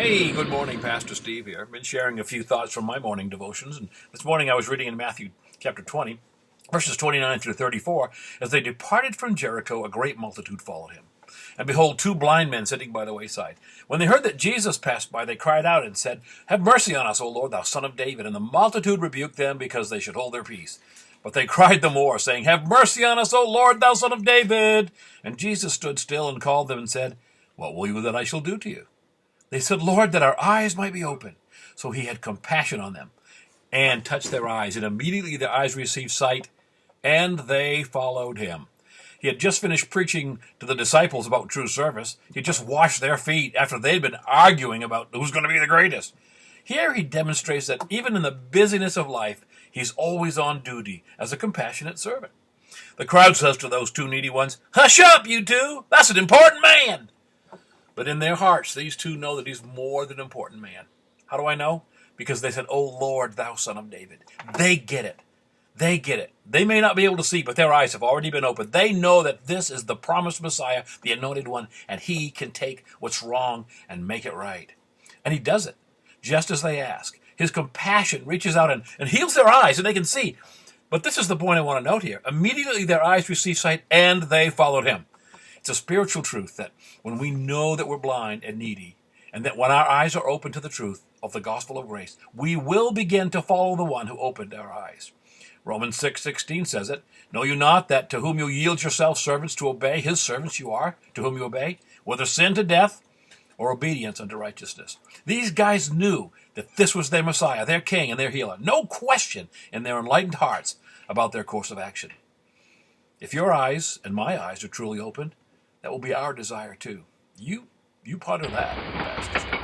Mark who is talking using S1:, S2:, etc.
S1: Hey, good morning, Pastor Steve here. I've been sharing a few thoughts from my morning devotions, and this morning I was reading in Matthew chapter 20, verses 29 through 34. As they departed from Jericho, a great multitude followed him. And behold, two blind men sitting by the wayside. When they heard that Jesus passed by, they cried out and said, Have mercy on us, O Lord, thou Son of David. And the multitude rebuked them because they should hold their peace. But they cried the more, saying, Have mercy on us, O Lord, thou Son of David. And Jesus stood still and called them and said, What will you that I shall do to you? They said, Lord, that our eyes might be open. So he had compassion on them and touched their eyes. And immediately their eyes received sight, and they followed him. He had just finished preaching to the disciples about true service. He just washed their feet after they'd been arguing about who's going to be the greatest. Here he demonstrates that even in the busyness of life, he's always on duty as a compassionate servant. The crowd says to those two needy ones, Hush up, you two! That's an important man! But in their hearts, these two know that he's more than an important man. How do I know? Because they said, O Lord, thou Son of David. They get it. They get it. They may not be able to see, but their eyes have already been opened. They know that this is the promised Messiah, the anointed one, and he can take what's wrong and make it right. And he does it, just as they ask. His compassion reaches out and heals their eyes, and they can see. But this is the point I want to note here. Immediately their eyes received sight, and they followed him. It's a spiritual truth that when we know that we're blind and needy, and that when our eyes are open to the truth of the gospel of grace, we will begin to follow the one who opened our eyes. Romans 6:16 says it, Know you not that to whom you yield yourselves servants to obey, his servants you are, to whom you obey, whether sin to death or obedience unto righteousness. These guys knew that this was their Messiah, their king, and their healer. No question in their enlightened hearts about their course of action. If your eyes and my eyes are truly opened, that will be our desire too. You ponder that, Pastor.